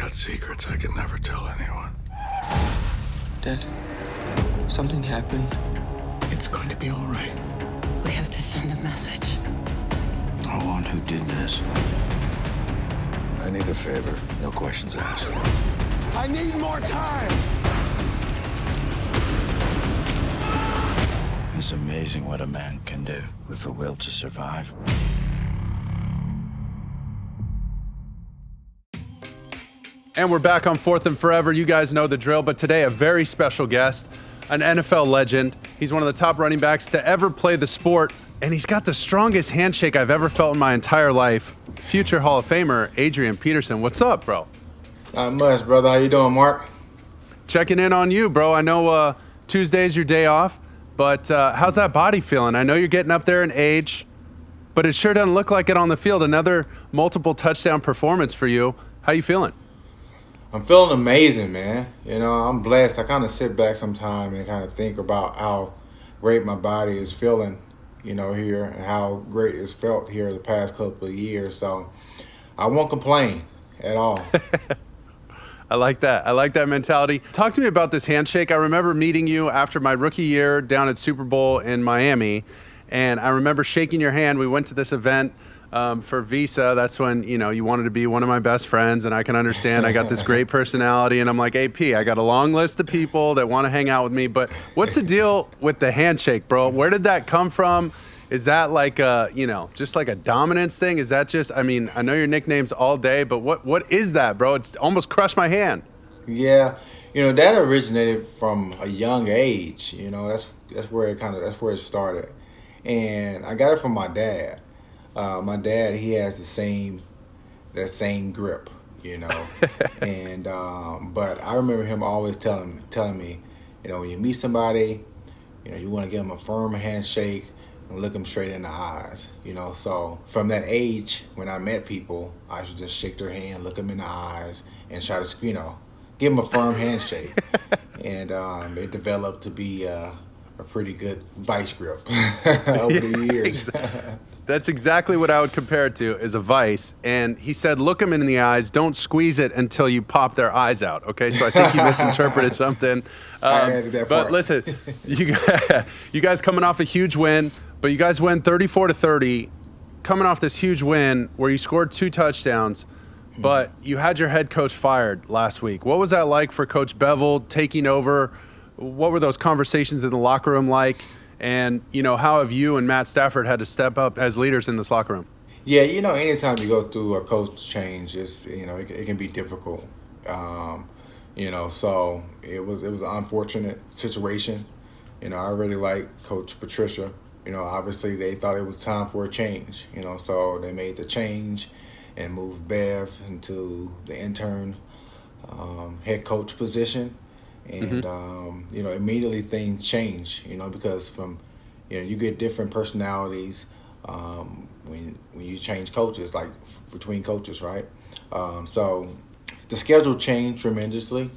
got secrets I could never tell anyone. Dad, something happened. It's going to be all right. We have to send a message. I want who did this. I need a favor. No questions asked. I need more time. It's amazing what a man can do with the will to survive. And we're back on Fourth and Forever. You guys know the drill, but today a very special guest, an NFL legend. He's one of the top running backs to ever play the sport, and he's got the strongest handshake I've ever felt in my entire life. Future Hall of Famer, Adrian Peterson. What's up, bro? Not much, brother. How you doing, Mark? Checking in on you, bro. I know Tuesday's your day off, but how's that body feeling? I know you're getting up there in age, but it sure doesn't look like it on the field. Another multiple touchdown performance for you. How you feeling? I'm feeling amazing, man. You know, I'm blessed. I kind of sit back sometime and kind of think about how great my body is feeling, you know, here, and how great it's felt here the past couple of years. So I won't complain at all. I like that. I like that mentality. Talk to me about this handshake. I remember meeting you after my rookie year down at Super Bowl in Miami, and I remember shaking your hand. We went to this event for Visa. That's when, you know, you wanted to be one of my best friends, and I can understand. I got this great personality, and I'm like, AP, I got a long list of people that want to hang out with me, but what's the deal with the handshake, bro? Where did that come from? Is that like a, you know, just like a dominance thing? Is that just, I mean, I know your nickname's all day, but what is that, bro? It's almost crushed my hand. Yeah, you know, that originated from a young age. You know, that's where it started, and I got it from my dad. My dad, he has that same grip, you know, and but I remember him always telling me, you know, when you meet somebody, you know, you want to give them a firm handshake and look them straight in the eyes, you know. So from that age, when I met people, I should just shake their hand, look them in the eyes, and try to, you know, give them a firm handshake, and it developed to be a pretty good vice grip over the years. That's exactly what I would compare it to, is a vice. And he said, look them in the eyes, don't squeeze it until you pop their eyes out. Okay, so I think you misinterpreted something. I added that part. But listen, you guys coming off a huge win, but you guys win 34-30, coming off this huge win where you scored 2 touchdowns, but you had your head coach fired last week. What was that like for Coach Bevel taking over? What were those conversations in the locker room like? And, you know, how have you and Matt Stafford had to step up as leaders in this locker room? Yeah, you know, anytime you go through a coach change, it's, you know, it can be difficult. You know, so it was an unfortunate situation. You know, I really like Coach Patricia. You know, obviously they thought it was time for a change, you know, so they made the change and moved Bev into the intern head coach position. And, you know, immediately things change, you know, because from, you know, you get different personalities when you change coaches, like between coaches, right? So the schedule changed tremendously.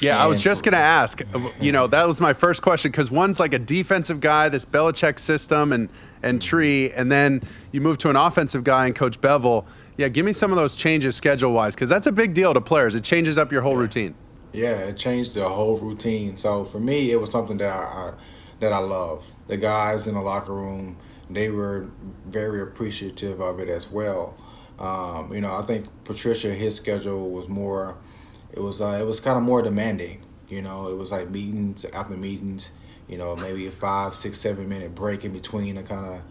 Yeah, I was just going to ask, you know, that was my first question, because one's like a defensive guy, this Belichick system and tree, and then you move to an offensive guy and Coach Bevel. Yeah, give me some of those changes schedule-wise, because that's a big deal to players. It changes up your whole routine. Yeah, it changed the whole routine. So for me, it was something that I love. The guys in the locker room, they were very appreciative of it as well. You know, I think Patricia, his schedule was more. It was kind of more demanding. You know, it was like meetings after meetings. You know, maybe a 5, 6, 7 minute break in between to kind of,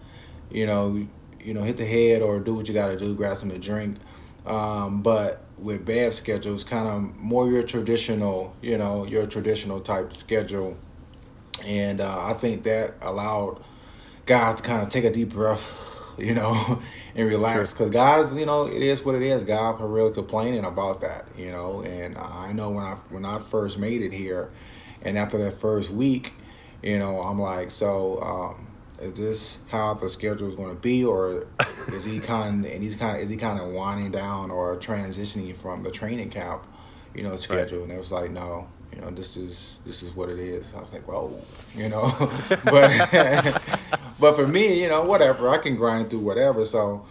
you know, hit the head or do what you got to do, grab something to drink. But with Bev's schedule, it's kind of more your traditional type schedule. And I think that allowed guys to kind of take a deep breath, you know, and relax. Because guys, you know, it is what it is. Guys are really complaining about that, you know. And I know when I first made it here, and after that first week, you know, I'm like, so is this how the schedule is going to be, or is he kind of winding down or transitioning from the training camp, you know, schedule? Right. And it was like, no, you know, this is what it is. I was like, whoa, you know, but for me, you know, whatever, I can grind through whatever. So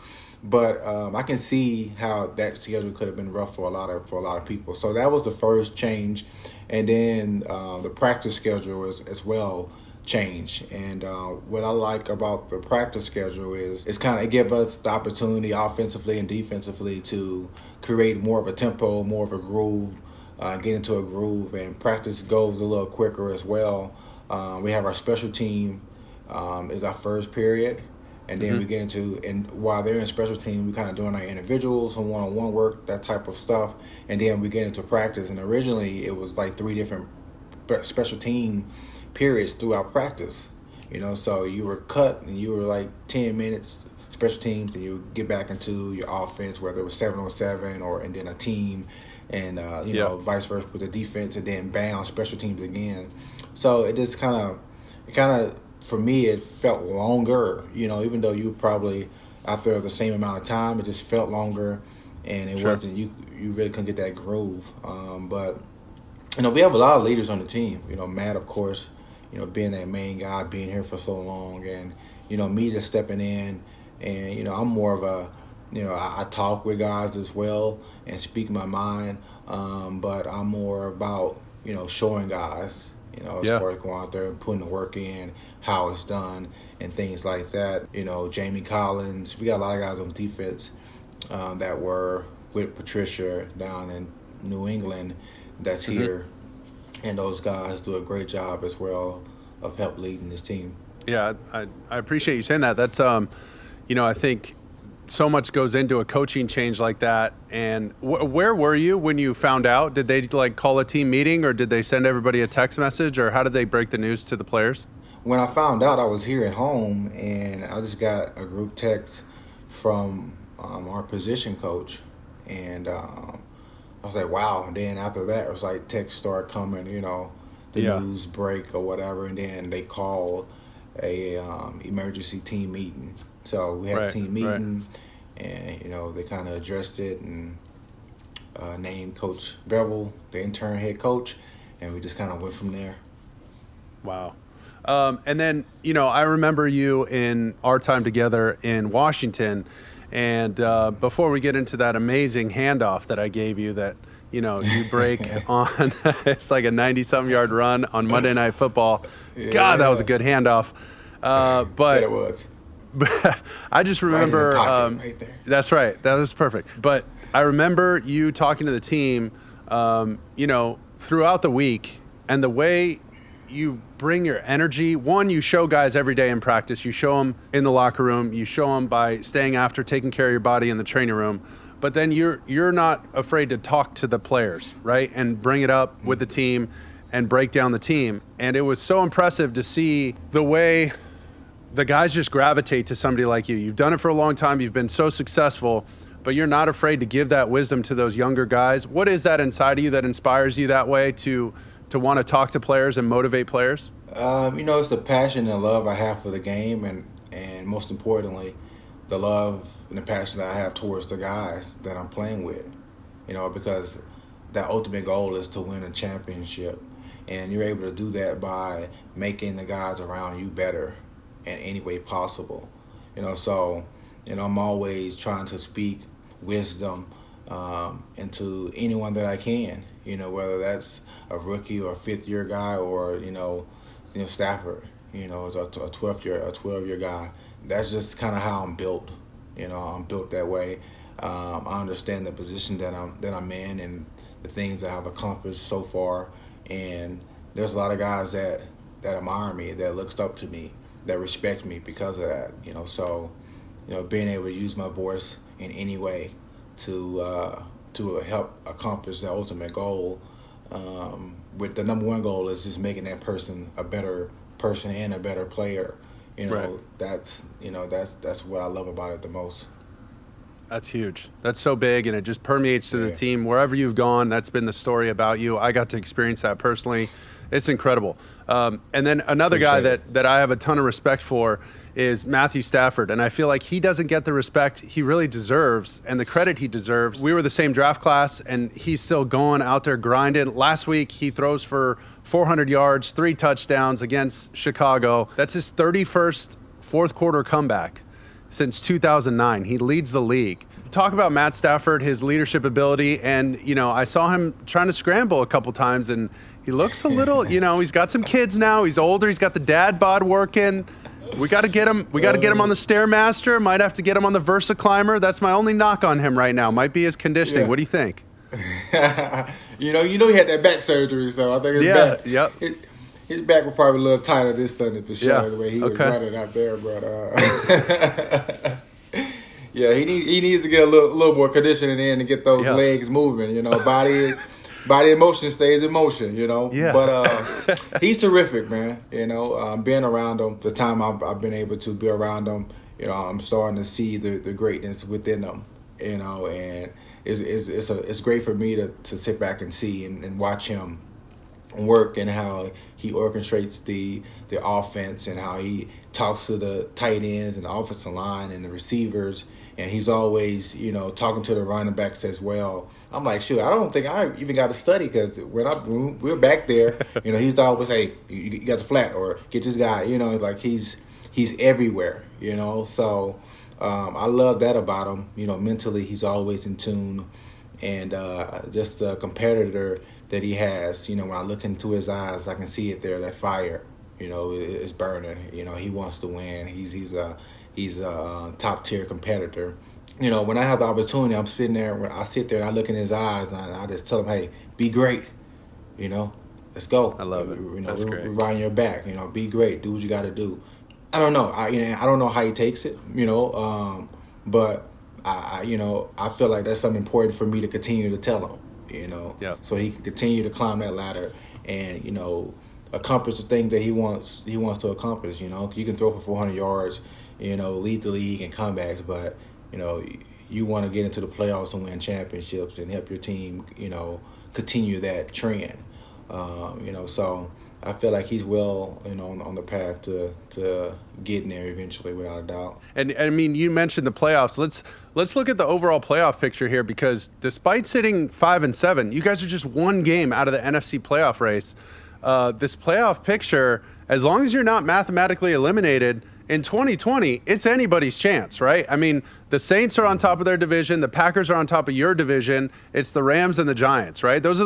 But I can see how that schedule could have been rough for a lot of people. So that was the first change, and then the practice schedule as well change. And what I like about the practice schedule is it gives us the opportunity offensively and defensively to create more of a tempo, more of a groove, get into a groove, and practice goes a little quicker as well. We have our special team is our first period. And then we get into, and while they're in special team, we kind of doing our individuals and one-on-one work, that type of stuff. And then we get into practice. And originally it was like 3 different special team periods throughout practice. So you were cut and you were like 10 minutes special teams, and you get back into your offense, whether it was 7-on-7 and then a team, and vice versa with the defense, and then bam, special teams again. So it just kind of. For me, it felt longer, even though you probably after the same amount of time, it just felt longer, and it wasn't, you really couldn't get that groove. But, we have a lot of leaders on the team. Matt, of course, being that main guy, being here for so long, and, me just stepping in, and, I'm more of a, I talk with guys as well and speak my mind, but I'm more about, showing guys, as far as going out there and putting the work in, how it's done, and things like that. Jamie Collins, we got a lot of guys on defense that were with Patricia down in New England that's here, and those guys do a great job as well of help leading this team. Yeah, I appreciate you saying that. That's, I think so much goes into a coaching change like that. And where were you when you found out? Did they call a team meeting, or did they send everybody a text message, or how did they break the news to the players? When I found out, I was here at home, and I just got a group text from our position coach, and I was like, wow. And then after that, it was like texts started coming, the news break or whatever, and then they called a emergency team meeting. So we had a team meeting, and they kind of addressed it and named Coach Bevel the intern head coach, and we just kind of went from there. Wow. And then, I remember you in our time together in Washington, and before we get into that amazing handoff that I gave you that, you break on, it's like a 90-something yard run on Monday Night Football. Yeah. God, that was a good handoff. But it was. I just remember, right there. That's right. That was perfect. But I remember you talking to the team, throughout the week, and the way you bring your energy. One, you show guys every day in practice. You show them in the locker room. You show them by staying after, taking care of your body in the training room. But then you're not afraid to talk to the players, right? And bring it up with the team and break down the team. And it was so impressive to see the way the guys just gravitate to somebody like you. You've done it for a long time. You've been so successful, but you're not afraid to give that wisdom to those younger guys. What is that inside of you that inspires you that way to want to talk to players and motivate players? It's the passion and love I have for the game, and most importantly, the love and the passion that I have towards the guys that I'm playing with. Because that ultimate goal is to win a championship, and you're able to do that by making the guys around you better in any way possible. So I'm always trying to speak wisdom into anyone that I can. Whether that's a rookie or a 5th-year guy, or Stafford, a 12-year guy. That's just kind of how I'm built. I'm built that way. I understand the position that I'm in and the things that I've accomplished so far. And there's a lot of guys that admire me, that looks up to me, that respect me because of that. So being able to use my voice in any way to help accomplish the ultimate goal. With the number one goal is just making that person a better person and a better player. Right. That's what I love about it the most. That's huge. That's so big, and it just permeates to the team. Wherever you've gone, that's been the story about you. I got to experience that personally. It's incredible. And then another guy that I have a ton of respect for is Matthew Stafford. And I feel like he doesn't get the respect he really deserves and the credit he deserves. We were the same draft class, and he's still going out there grinding. Last week, he throws for 400 yards, 3 touchdowns against Chicago. That's his 31st fourth quarter comeback. since 2009. He leads the league. Talk about Matt Stafford, his leadership ability, and I saw him trying to scramble a couple times, and he looks a little, he's got some kids now. He's older. He's got the dad bod working. We got to get him. We got to get him on the Stairmaster. Might have to get him on the Versa Climber. That's my only knock on him right now. Might be his conditioning. Yeah. What do you think? He had that back surgery, so I think his back was probably a little tighter this Sunday for sure. Yeah. The way he was running out there, but yeah, he needs to get a little more conditioning in to get those legs moving. Body in motion stays in motion. Yeah. But he's terrific, man. Being around him, the time I've been able to be around him, I'm starting to see the greatness within them. And it's great for me to sit back and see and watch him work, and how he orchestrates the offense, and how he talks to the tight ends and the offensive line and the receivers, and he's always talking to the running backs as well. I'm like, shoot, I don't think I even got to study, because when we're back there, he's always, hey, you got the flat, or get this guy, like he's everywhere, so I love that about him. Mentally he's always in tune, and just the competitor that he has. When I look into his eyes, I can see it there. That fire, is burning. He wants to win. He's a top tier competitor. When I have the opportunity, I'm sitting there. I sit there and I look in his eyes, and I just tell him, hey, be great. Let's go. I love it. That's great. We're riding your back. Be great. Do what you got to do. I don't know. I don't know how he takes it. But I feel like that's something important for me to continue to tell him. So he can continue to climb that ladder and accomplish the thing that he wants to accomplish. You can throw for 400 yards, lead the league in comebacks, but you want to get into the playoffs and win championships and help your team continue that trend. So I feel like he's well on the path to getting there eventually, without a doubt. And I mean, you mentioned the playoffs. Let's look at the overall playoff picture here, because despite sitting 5-7, you guys are just one game out of the NFC playoff race. This playoff picture, as long as you're not mathematically eliminated in 2020, it's anybody's chance, right? I mean, the Saints are on top of their division. The Packers are on top of your division. It's the Rams and the Giants, right? Those are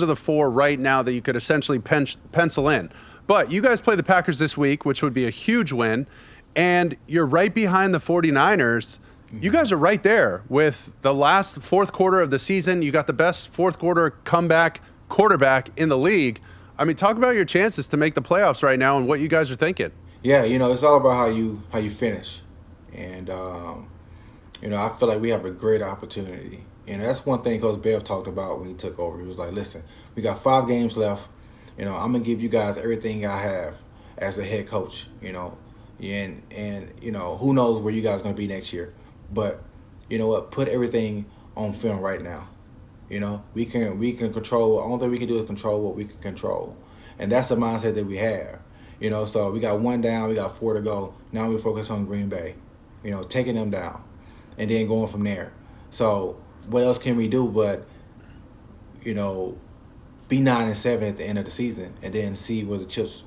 the four right now that you could essentially pencil in. But you guys play the Packers this week, which would be a huge win, and you're right behind the 49ers. You guys are right there with the last fourth quarter of the season. You got the best fourth quarter comeback quarterback in the league. I mean, talk about your chances to make the playoffs right now and what you guys are thinking. Yeah, it's all about how you finish, and I feel like we have a great opportunity. That's one thing Coach Bev talked about when he took over. He was like, "Listen, we got 5 games left. I'm gonna give you guys everything I have as the head coach. And who knows where you guys are gonna be next year. But you know what? Put everything on film right now. We can control. The only thing we can do is control what we can control, and that's the mindset that we have." So we got 1 down, we got 4 to go. Now we focus on Green Bay, taking them down, and then going from there. So what else can we do but, be 9-7 at the end of the season, and then see where the chips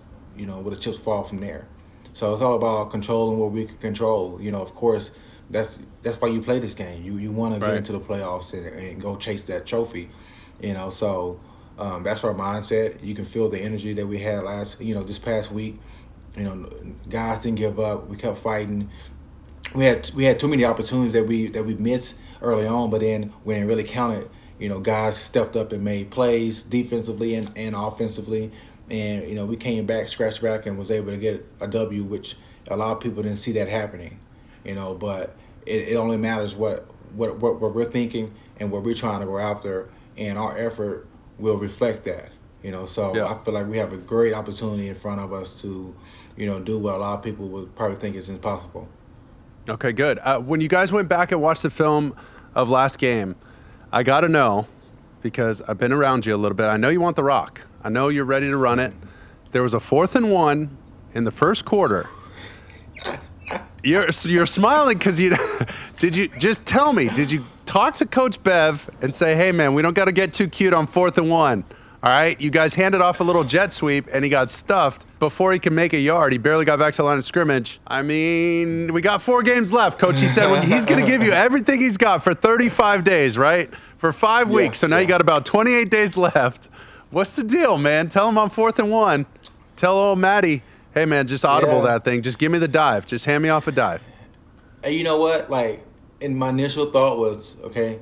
fall from there. So it's all about controlling what we can control. Of course, that's why you play this game. You want to get into the playoffs and go chase that trophy. So. That's our mindset. You can feel the energy that we had this past week. Guys didn't give up. We kept fighting. We had too many opportunities that we missed early on, but then when it really counted, guys stepped up and made plays defensively and offensively, and we came back, scratched back, and was able to get a W, which a lot of people didn't see that happening. But it only matters what we're thinking and what we're trying to go after, and our effort will reflect that, So I feel like we have a great opportunity in front of us to, do what a lot of people would probably think is impossible. Okay, good. When you guys went back and watched the film of last game, I got to know, because I've been around you a little bit. I know you want the rock. I know you're ready to run it. There was a 4th and 1 in the first quarter. You're smiling because did you just tell me? Did you talk to Coach Bev and say, "Hey man, we don't got to get too cute on 4th and 1. All right, you guys handed off a little jet sweep, and he got stuffed before he could make a yard. He barely got back to the line of scrimmage. I mean, we got 4 games left. Coach, he said he's going to give you everything he's got for 35 days, right? For 5 weeks. So now you got about 28 days left. What's the deal, man? Tell him on 4th and 1. Tell old Matty, hey, man, just audible that thing. Just give me the dive. Just hand me off a dive. And you know what? Like, and my initial thought was, okay,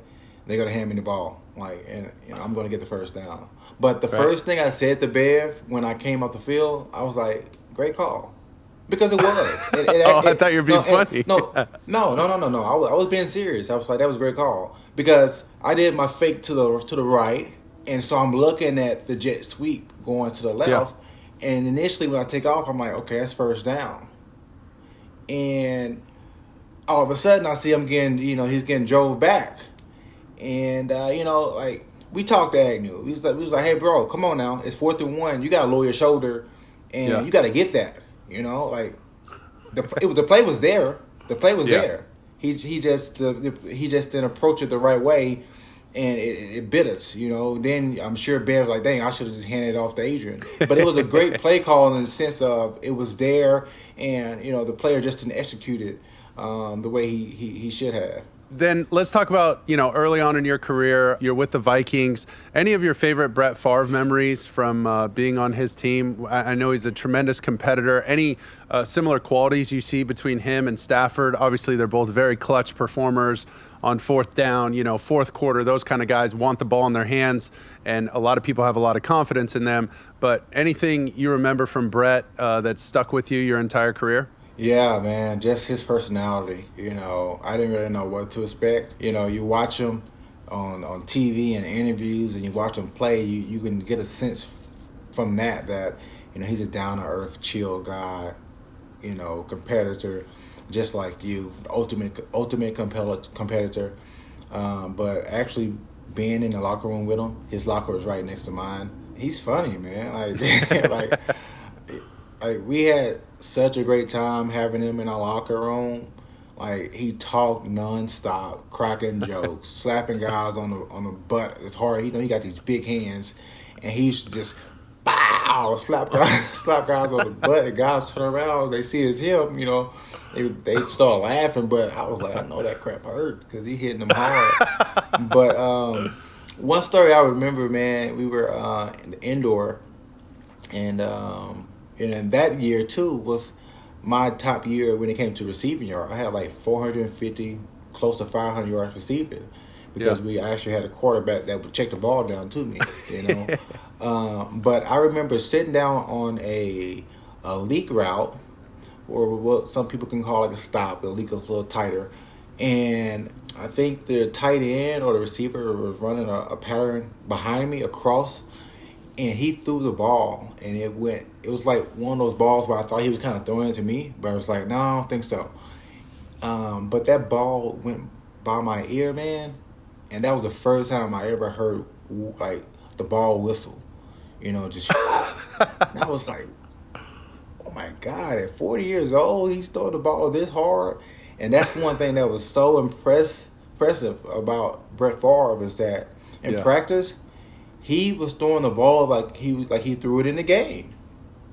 they're going to hand me the ball. Like, and I'm going to get the first down. But the first thing I said to Bev when I came off the field, I was like, great call. Because it was. I thought you were being funny. No. I was being serious. I was like, that was a great call. Because I did my fake to the right, and so I'm looking at the jet sweep going to the left. Yeah. And initially when I take off, I'm like, okay, that's first down. And all of a sudden I see him getting, he's getting drove back. And, like, we talked to Agnew. We was like, hey, bro, come on now. It's 4th and 1. You got to lower your shoulder, and you got to get that. Like the play was there. The play was there. He just didn't approach it the right way, and it bit us. Then I'm sure Bear was like, dang, I should have just handed it off to Adrian. But it was a great play call in the sense of it was there, and the player just didn't execute it the way he should have. Then let's talk about, early on in your career, you're with the Vikings. Any of your favorite Brett Favre memories from being on his team? I know he's a tremendous competitor. Any similar qualities you see between him and Stafford? Obviously, they're both very clutch performers on 4th down, 4th quarter. Those kind of guys want the ball in their hands, and a lot of people have a lot of confidence in them. But anything you remember from Brett that stuck with you your entire career? Yeah, man, just his personality. I didn't really know what to expect. You watch him on TV and interviews, and you watch him play, you can get a sense from that he's a down-to-earth, chill guy, competitor, just like you, ultimate competitor. But actually being in the locker room with him, his locker is right next to mine. He's funny, man. Like we had such a great time having him in our locker room. Like, he talked nonstop, cracking jokes, slapping guys on the butt. It's hard. He got these big hands, and he used to just slap guys on the butt. And guys turn around, they see it's him. They start laughing. But I was like, I know that crap hurt because he hitting them hard. But one story I remember, man, we were in the indoor, and that year, too, was my top year when it came to receiving yard. I had like 450, close to 500 yards receiving because we actually had a quarterback that would check the ball down to me, But I remember sitting down on a leak route, or what some people can call it a stop. The leak was a little tighter. And I think the tight end or the receiver was running a pattern behind me across, and he threw the ball, and it was like one of those balls where I thought he was kind of throwing it to me, but I was like, no, I don't think so. But that ball went by my ear, man, and that was the first time I ever heard, like, the ball whistle, just, and I was like, oh my God, at 40 years old, he's throwing the ball this hard. And that's one thing that was so impressive about Brett Favre is that in practice, he was throwing the ball like he threw it in the game,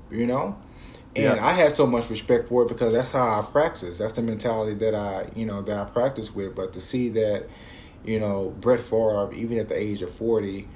And I had so much respect for it because that's how I practice. That's the mentality that I practice with. But to see that, Brett Favre, even at the age of 40,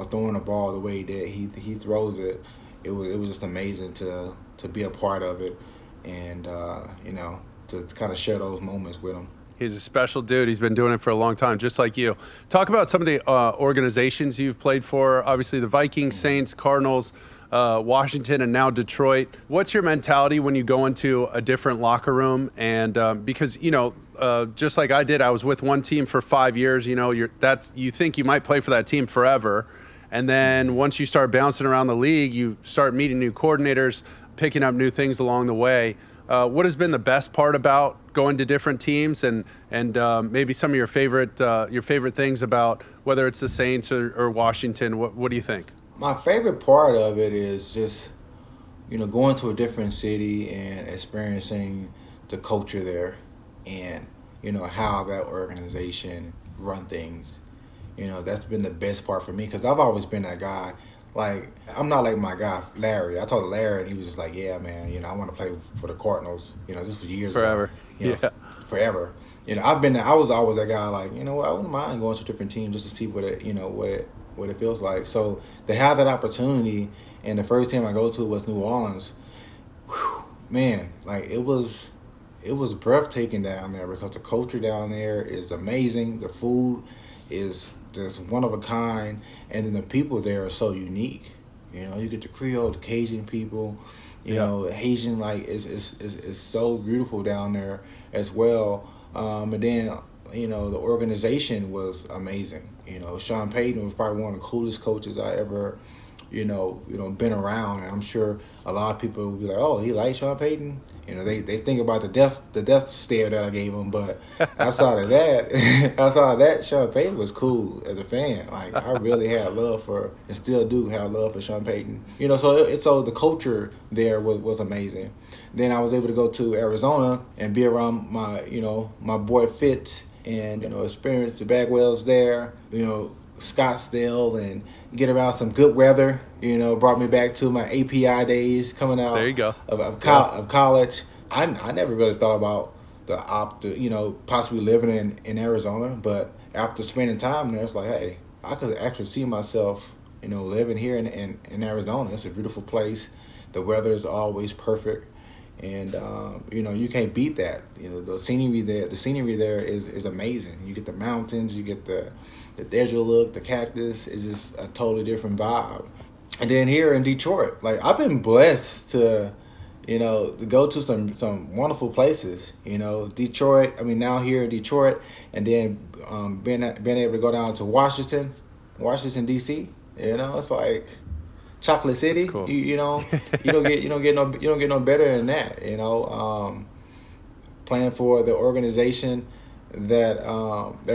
throwing the ball the way that he throws it, it was just amazing to be a part of it, and to kind of share those moments with him. He's a special dude. He's been doing it for a long time, just like you. Talk about some of the organizations you've played for. Obviously, the Vikings, Saints, Cardinals, Washington, and now Detroit. What's your mentality when you go into a different locker room? And because, just like I did, I was with one team for 5 years. You think you might play for that team forever. And then once you start bouncing around the league, you start meeting new coordinators, picking up new things along the way. What has been the best part about going to different teams, and maybe some of your favorite things about whether it's the Saints or Washington? What do you think? My favorite part of it is just, going to a different city and experiencing the culture there, and how that organization run things. That's been the best part for me because I've always been that guy. Like, I'm not like my guy, Larry. I told Larry, and he was just like, yeah, man, you know, I want to play for the Cardinals. You know, this was years Forever. ago. You know, Yeah. forever. You know, I was always that guy, like, you know what, I wouldn't mind going to a different team just to see what it feels like. So to have that opportunity, and the first team I go to was New Orleans, whew, man, like, it was breathtaking down there because the culture down there is amazing. The food is just one of a kind, and then the people there are so unique. You know, you get the Creole, the Cajun people, you know, Haitian, like, it's so beautiful down there as well. And then, you know, the organization was amazing. You know, Sean Payton was probably one of the coolest coaches I ever, you know, been around. And I'm sure a lot of people will be like, oh, he likes Sean Payton. You know, they think about the death stare that I gave him, but outside of that, Sean Payton was cool as a fan. Like, I really had love for, and still do have love for Sean Payton. You know, so the culture there was amazing. Then I was able to go to Arizona and be around my boy Fitz, and, you know, experience the Bagwells there. You know, Scottsdale, and get around some good weather. You know, brought me back to my API days coming out. There you go. Of college. I never really thought about you know, possibly living in Arizona, but after spending time there, it's like, hey, I could actually see myself, you know, living here in Arizona. It's a beautiful place. The weather is always perfect, and you know, you can't beat that. You know, the scenery there is amazing. You get the mountains, you get the desert look, the cactus. Is just a totally different vibe. And then here in Detroit, like, I've been blessed to, you know, to go to some wonderful places. You know, Detroit. I mean, now here in Detroit, and then being able to go down to Washington, D.C. You know, it's like Chocolate City. Cool. You know, you don't get no better than that. You know, playing for the organization that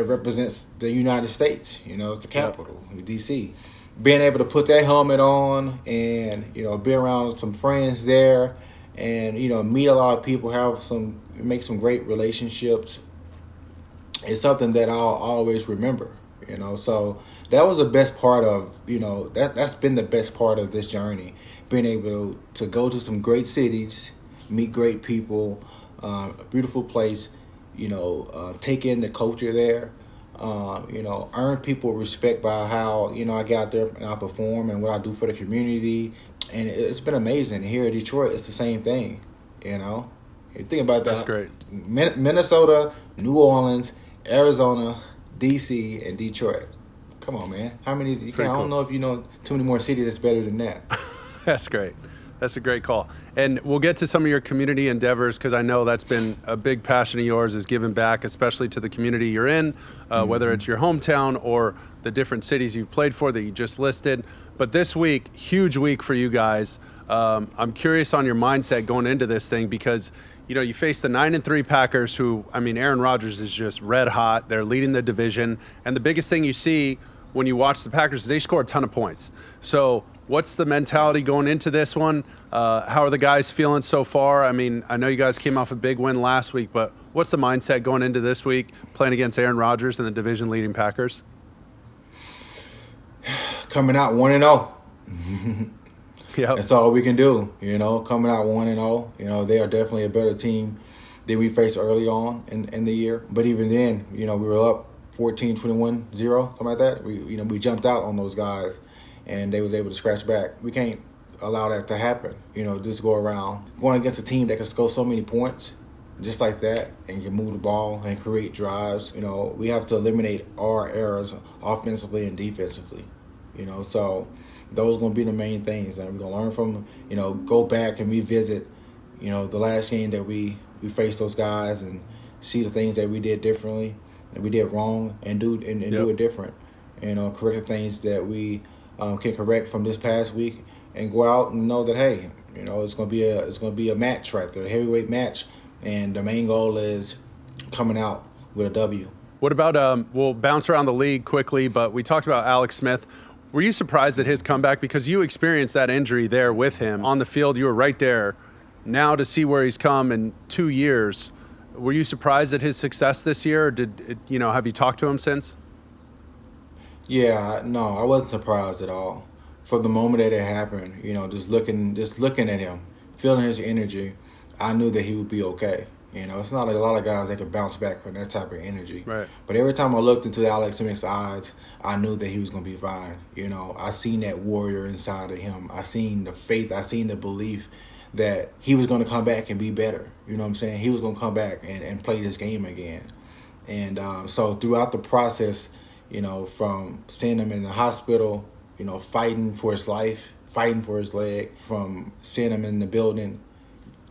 represents the United States. You know, it's the capital, D.C. Being able to put that helmet on and, you know, be around some friends there, and, you know, meet a lot of people, make some great relationships, is something that I'll always remember. You know, so that was the best part of, you know, that's been the best part of this journey, being able to go to some great cities, meet great people, a beautiful place. You know, take in the culture there, you know, earn people respect by how, you know, I get out there and I perform and what I do for the community. And it's been amazing. Here in Detroit, it's the same thing, you know. You think about that. That's great. Minnesota, New Orleans, Arizona, D.C., and Detroit. Come on, man. How many? I don't know if you know too many more cities that's better than that. That's great. That's a great call. And we'll get to some of your community endeavors, because I know that's been a big passion of yours, is giving back, especially to the community you're in, whether it's your hometown or the different cities you've played for that you just listed. But this week, huge week for you guys. I'm curious on your mindset going into this thing, because, you know, you face the 9-3 Packers, who, I mean, Aaron Rodgers is just red hot. They're leading the division. And the biggest thing you see when you watch the Packers is they score a ton of points. So what's the mentality going into this one? How are the guys feeling so far? I mean, I know you guys came off a big win last week, but what's the mindset going into this week, playing against Aaron Rodgers and the division-leading Packers? Coming out 1-0. Yep. That's all we can do, you know, coming out 1-0. You know, they are definitely a better team than we faced early on in the year. But even then, you know, we were up 14-21-0, something like that. We jumped out on those guys, and they was able to scratch back. We can't allow that to happen. You know, just go around going against a team that can score so many points just like that, and you move the ball and create drives. You know, we have to eliminate our errors offensively and defensively. You know, so those are going to be the main things, and we're going to learn from, you know, go back and revisit, you know, the last game that we faced those guys, and see the things that we did differently, that we did wrong, and do it different. You know, correct the things that we can correct from this past week, and go out and know that, hey, you know, it's going to be a match right there, a heavyweight match, and the main goal is coming out with a W. What about we'll bounce around the league quickly, but we talked about Alex Smith. Were you surprised at his comeback, because you experienced that injury there with him on the field? You were right there. Now to see where he's come in 2 years, were you surprised at his success this year? Or have you talked to him since? Yeah, no, I wasn't surprised at all. from the moment that it happened, just looking at him, feeling his energy, I knew that he would be okay. It's not like a lot of guys that could bounce back from that type of energy. Right. But every time I looked into Alex Smith's eyes, I knew that he was going to be fine. I seen that warrior inside of him. I seen the faith. I seen the belief that he was going to come back and be better. You know what I'm saying? He was going to come back and play this game again. And so throughout the process, from seeing him in the hospital, fighting for his life, fighting for his leg, from seeing him in the building,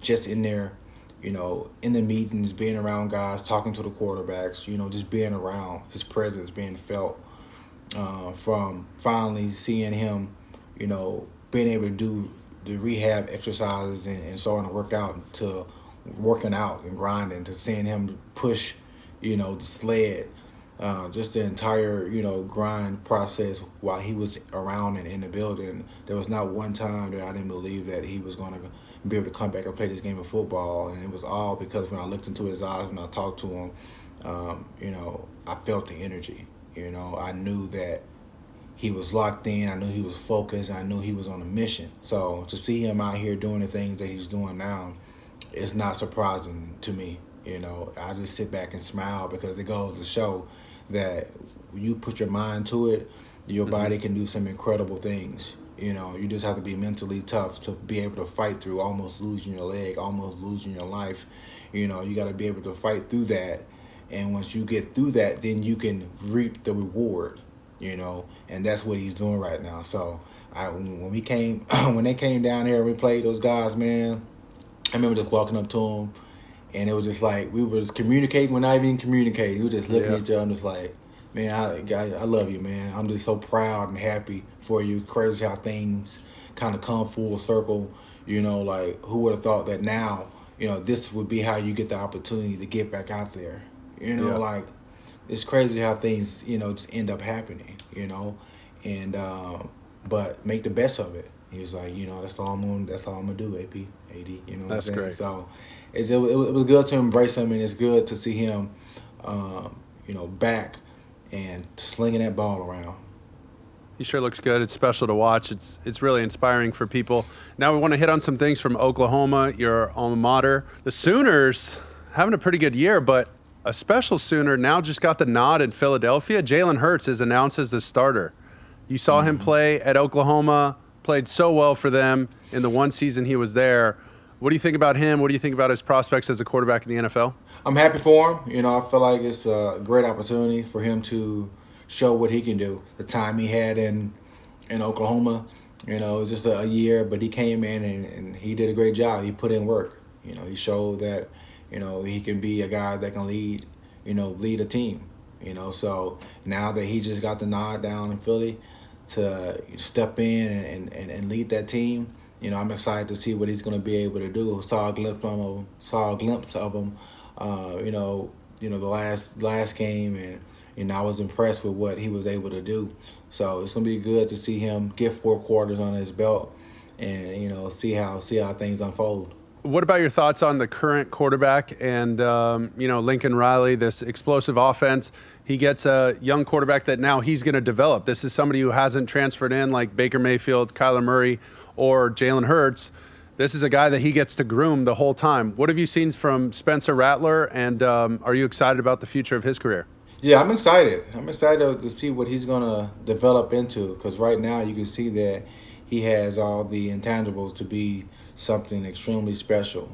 just in there, in the meetings, being around guys, talking to the quarterbacks, just being around, his presence being felt, from finally seeing him, being able to do the rehab exercises and starting to work out, to working out and grinding, to seeing him push, the sled, just the entire, grind process while he was around and in the building. There was not one time that I didn't believe that he was going to be able to come back and play this game of football. And it was all because when I looked into his eyes, when I talked to him, I felt the energy. I knew that he was locked in. I knew he was focused. I knew he was on a mission. So to see him out here doing the things that he's doing now, it's not surprising to me. I just sit back and smile because it goes to show that when you put your mind to it, your body can do some incredible things. You just have to be mentally tough to be able to fight through almost losing your leg, almost losing your life. You got to be able to fight through that. And once you get through that, then you can reap the reward, and that's what he's doing right now. So when they came down here and we played those guys, man, I remember just walking up to them, and it was just like we were just communicating. We're not even communicating. We were just looking at each other and just like, man, I love you, man. I'm just so proud and happy for you. Crazy how things kind of come full circle. Like who would have thought that now, this would be how you get the opportunity to get back out there. Like it's crazy how things, just end up happening, and but make the best of it. He was like, that's all I'm gonna do, AD. That's great. So it was good to embrace him, and it's good to see him, back and slinging that ball around. He sure looks good. It's special to watch. It's really inspiring for people. Now we want to hit on some things from Oklahoma, your alma mater. The Sooners having a pretty good year, but a special Sooner now just got the nod in Philadelphia. Jalen Hurts is announced as the starter. You saw him play at Oklahoma, played so well for them in the one season he was there. What do you think about him? What do you think about his prospects as a quarterback in the NFL? I'm happy for him. I feel like it's a great opportunity for him to show what he can do. The time he had in Oklahoma, it was just a year, but he came in and he did a great job. He put in work. He showed that, he can be a guy that can lead a team. So now that he just got the nod down in Philly to step in and lead that team, I'm excited to see what he's going to be able to do. Saw a glimpse of him, the last game, and I was impressed with what he was able to do. So it's going to be good to see him get 4 quarters on his belt, and see how things unfold. What about your thoughts on the current quarterback and Lincoln Riley, this explosive offense? He gets a young quarterback that now he's going to develop. This is somebody who hasn't transferred in like Baker Mayfield, Kyler Murray, or Jalen Hurts. This is a guy that he gets to groom the whole time. What have you seen from Spencer Rattler, and are you excited about the future of his career? Yeah, I'm excited. I'm excited to see what he's going to develop into, because right now you can see that he has all the intangibles to be something extremely special.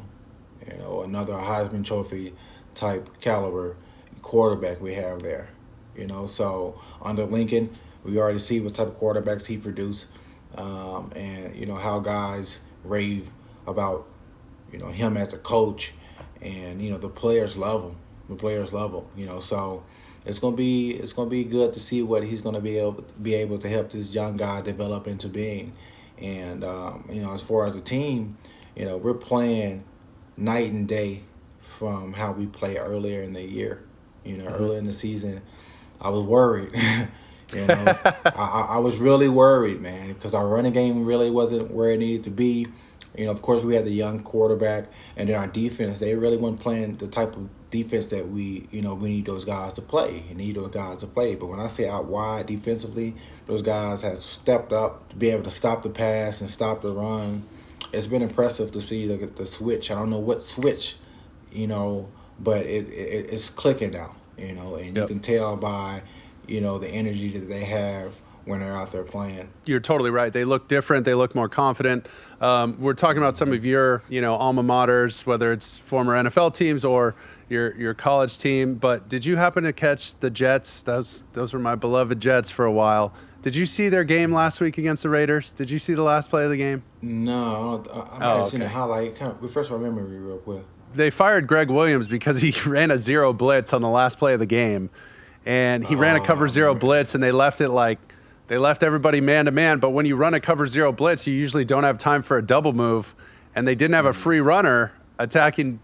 Another Heisman Trophy type caliber quarterback we have there. So under Lincoln, we already see what type of quarterbacks he produced, and how guys rave about him as a coach, and the players love him. The players love him. So it's gonna be good to see what he's gonna be able to help this young guy develop into being. And as far as the team, we're playing night and day from how we play earlier in the year. Earlier in the season, I was worried. I was really worried, man, because our running game really wasn't where it needed to be. Of course, we had the young quarterback, and then our defense. They really weren't playing the type of defense that we need those guys to play. And need those guys to play. But when I say out wide defensively, those guys have stepped up to be able to stop the pass and stop the run. It's been impressive to see the switch. I don't know what switch, but it's clicking now. And you can tell by, the energy that they have when they're out there playing. You're totally right. They look different. They look more confident. We're talking about some of your, alma maters, whether it's former NFL teams or your college team. But did you happen to catch the Jets? Those were my beloved Jets for a while. Did you see their game last week against the Raiders? Did you see the last play of the game? No, I might have seen a highlight. Kind of refresh my memory real quick. They fired Greg Williams because he ran a zero blitz on the last play of the game. And he ran a cover zero blitz, and they left everybody man to man. But when you run a cover zero blitz, you usually don't have time for a double move. And they didn't have a free runner attacking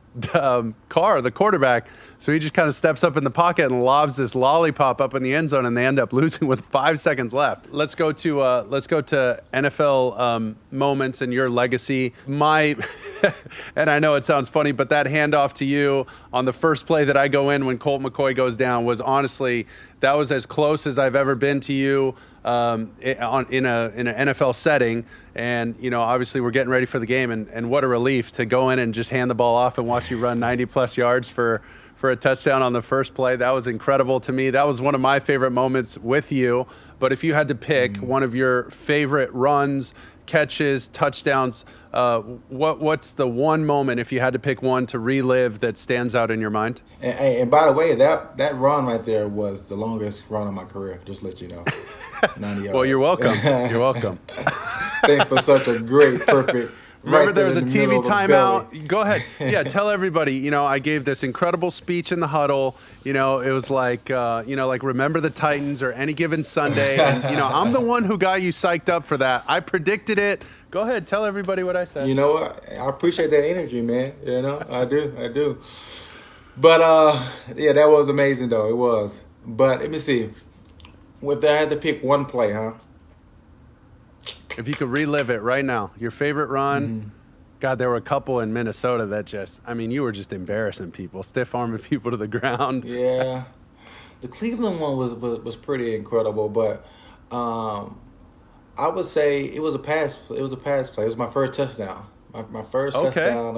Carr, the quarterback. So he just kind of steps up in the pocket and lobs this lollipop up in the end zone, and they end up losing with 5 seconds left. Let's go to NFL moments and your legacy. And I know it sounds funny, but that handoff to you on the first play that I go in when Colt McCoy goes down was honestly, that was as close as I've ever been to you in an NFL setting. And, obviously we're getting ready for the game, and what a relief to go in and just hand the ball off and watch you run 90-plus yards for a touchdown on the first play. That was incredible to me. That was one of my favorite moments with you. But if you had to pick one of your favorite runs, catches, touchdowns, what's the one moment, if you had to pick one to relive, that stands out in your mind? And by the way, that run right there was the longest run of my career, just to let you know. 90 yards. Well, you're welcome. You're welcome. Thanks for such a great, perfect. Remember, right there was a TV timeout. Go ahead. Yeah, tell everybody. I gave this incredible speech in the huddle. It was like, remember the Titans or any given Sunday. And, I'm the one who got you psyched up for that. I predicted it. Go ahead, tell everybody what I said. You know what? I appreciate that energy, man. I do. But that was amazing though. It was. But let me see. If I had to pick one play, huh? If you could relive it right now, your favorite run. Mm-hmm. God, there were a couple in Minnesota that you were just embarrassing people, stiff-arming people to the ground. Yeah. The Cleveland one was pretty incredible, but I would say it was a pass play. It was my first touchdown. My first touchdown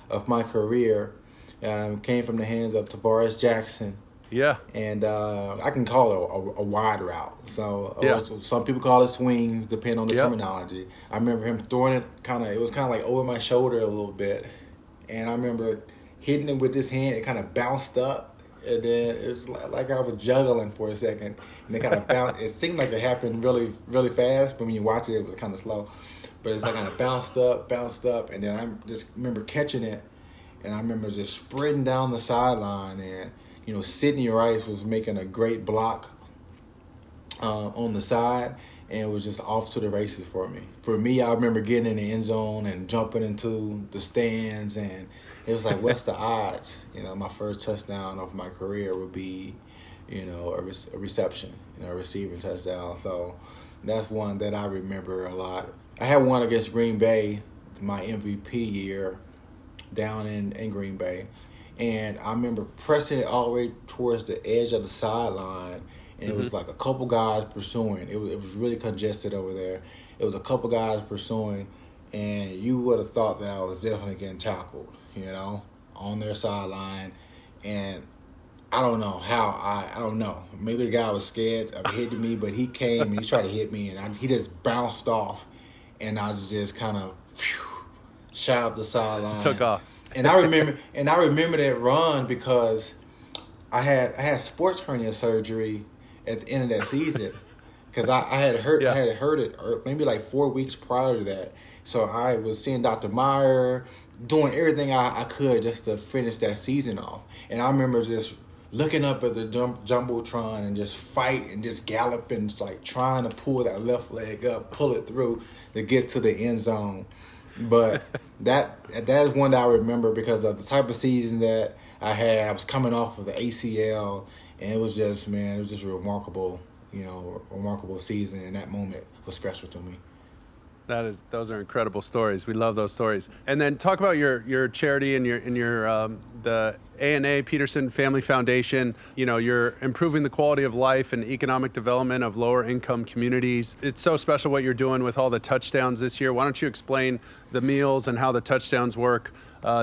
of my career came from the hands of Tavares Jackson. Yeah. And I can call it a wide route. So some people call it swings, depending on the terminology. I remember him throwing it it was kind of like over my shoulder a little bit. And I remember hitting it with this hand. It kind of bounced up. And then it was like I was juggling for a second. And it kind of bounced. It seemed like it happened really, really fast. But when you watch it, it was kind of slow. But it's like kind of bounced up. And then I just remember catching it. And I remember just sprinting down the sideline. And Sidney Rice was making a great block on the side, and it was just off to the races for me. For me, I remember getting in the end zone and jumping into the stands, and it was like, what's the odds? My first touchdown of my career would be, a reception, a receiving touchdown. So that's one that I remember a lot. I had one against Green Bay, my MVP year, down in Green Bay. And I remember pressing it all the way towards the edge of the sideline, and it was like a couple guys pursuing. It was really congested over there. It was a couple guys pursuing, and you would have thought that I was definitely getting tackled, on their sideline. And I don't know how. I don't know. Maybe the guy was scared of hitting me, but he came and he tried to hit me, and he just bounced off, and I just kind of shot up the sideline. Took off. And I remember that run because I had sports hernia surgery at the end of that season because I had hurt it maybe like 4 weeks prior to that. So I was seeing Dr. Meyer, doing everything I could just to finish that season off. And I remember just looking up at the jumbotron and just fight and just gallop and just like trying to pull that left leg up, pull it through to get to the end zone. But that is one that I remember because of the type of season that I had. I was coming off of the ACL, and it was just a remarkable season, and that moment was special to me. Those are incredible stories. We love those stories. And then talk about your charity and your the A&A Peterson Family Foundation. You know, you're improving the quality of life and economic development of lower income communities. It's so special what you're doing with all the touchdowns this year. Why don't you explain the meals and how the touchdowns work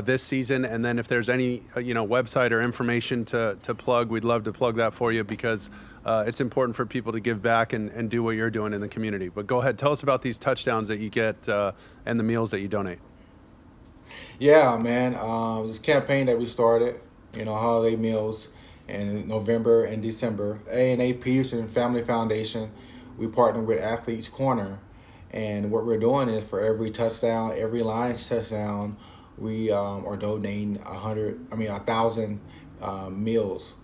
this season? And then if there's any website or information to plug, we'd love to plug that for you, because it's important for people to give back and do what you're doing in the community. But go ahead, tell us about these touchdowns that you get and the meals that you donate. Yeah, man. This campaign that we started, holiday meals, in November and December. A&A Peterson Family Foundation, we partner with Athletes Corner. And what we're doing is for every touchdown, every Lions touchdown, we are donating 1,000 meals.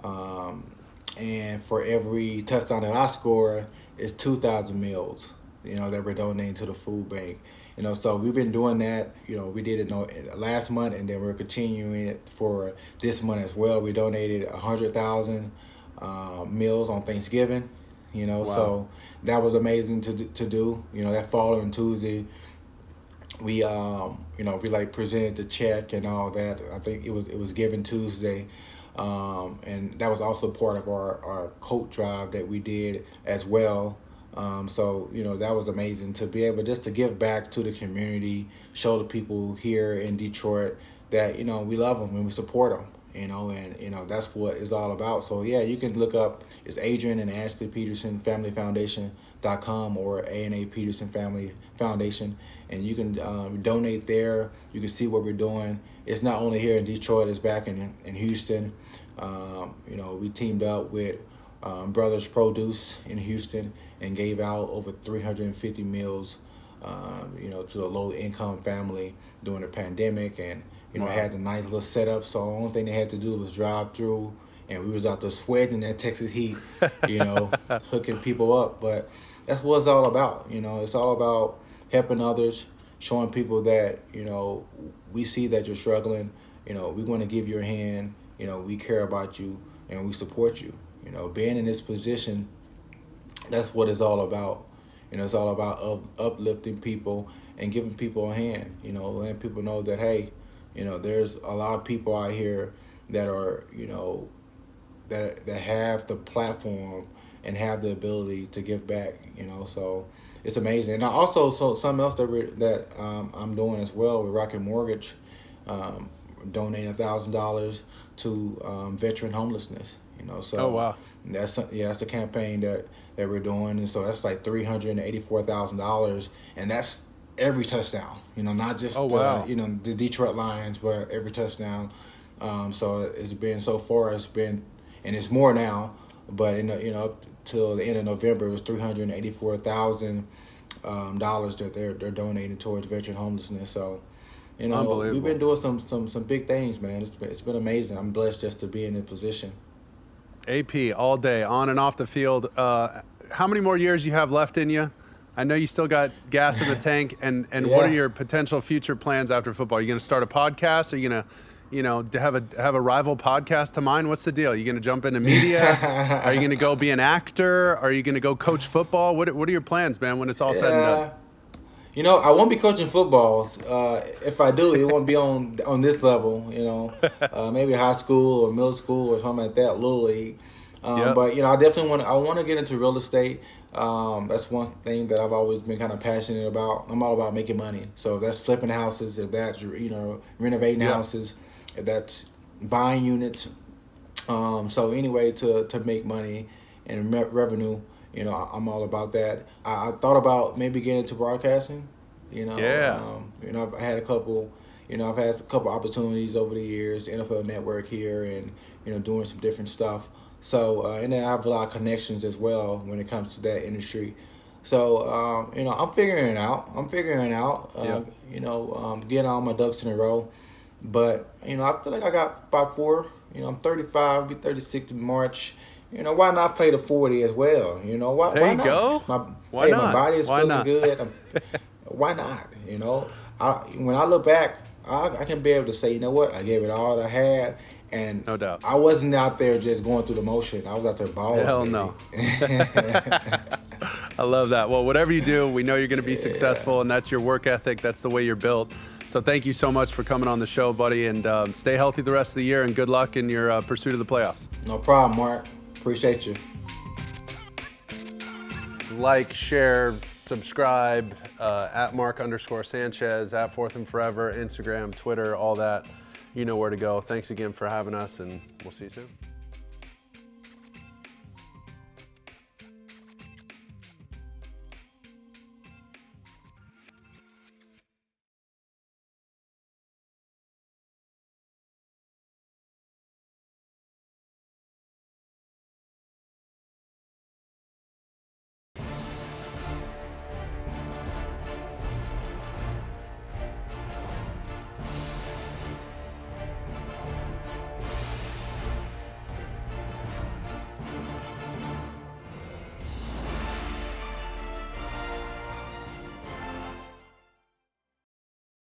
And for every touchdown that I score, it's 2,000 meals, that we're donating to the food bank. So we've been doing that. We did it last month, and then we're continuing it for this month as well. We donated 100,000 meals on Thanksgiving. Wow. So that was amazing to do. That following Tuesday, we presented the check and all that. I think it was Giving Tuesday. And that was also part of our coat drive that we did as well. So that was amazing to be able just to give back to the community, show the people here in Detroit that, we love them and we support them, and that's what it's all about. So yeah, you can look up, it's Adrian and Ashley Peterson Family Foundation.com or A&A Peterson Family Foundation, and you can donate there. You can see what we're doing. It's not only here in Detroit, it's back in Houston. We teamed up with Brothers Produce in Houston and gave out over 350 meals, to a low-income family during the pandemic, and had a nice little setup. So the only thing they had to do was drive through, and we was out there sweating in that Texas heat, hooking people up. But that's what it's all about. It's all about helping others, showing people that we see that you're struggling. We want to give you a hand. We care about you and we support you. Being in this position, that's what it's all about. It's all about uplifting people and giving people a hand. Letting people know that, hey, there's a lot of people out here that are, that have the platform and have the ability to give back. So it's amazing. And also, something else that I'm doing as well with Rocket Mortgage, donating $1,000 to veteran homelessness. So oh, wow. That's the campaign that we're doing, and so that's like $384,000, and that's every touchdown. Not just the Detroit Lions, but every touchdown. So it's been, so far it's been, and it's more now, but up till the end of November, it was $384,000 that they're donating towards veteran homelessness. So we've been doing some big things, man. It's been amazing. I'm blessed just to be in this position. AP all day, on and off the field. How many more years you have left in you? I know you still got gas in the tank. And Yeah. What are your potential future plans after football? Are you going to start a podcast? Are you going to, have a rival podcast to mine? What's the deal? Are you going to jump into media? Are you going to go be an actor? Are you going to go coach football? What are your plans, man, when it's all said and done? I won't be coaching football. If I do, it won't be on this level. Maybe high school or middle school or something like that, little league. Yep. But I definitely want to get into real estate. That's one thing that I've always been kind of passionate about. I'm all about making money. So if that's flipping houses, if that's renovating houses, if that's buying units. So anyway, to make money and revenue. I'm all about that. I thought about maybe getting into broadcasting. I've had a couple. I've had a couple opportunities over the years, NFL Network here, and doing some different stuff. So and then I have a lot of connections as well when it comes to that industry. So I'm figuring it out. Getting all my ducks in a row. But I feel like I got about 4. I'm 35, be 36 in March. Why not play the 40 as well? Why There you not? go. My not? body is Why feeling not? good. Why not? When I look back, I can be able to say, what? I gave it all I had. And No doubt. I wasn't out there just going through the motion. I was out there balling. Hell baby. no. I love that. Well, whatever you do, we know you're going to be successful, and that's your work ethic. That's the way you're built. So thank you so much for coming on the show, buddy, and stay healthy the rest of the year, and good luck in your pursuit of the playoffs. No problem, Mark. Appreciate you. Like, share, subscribe, at Mark_Sanchez, at Fourth and Forever, Instagram, Twitter, all that. You know where to go. Thanks again for having us, and we'll see you soon.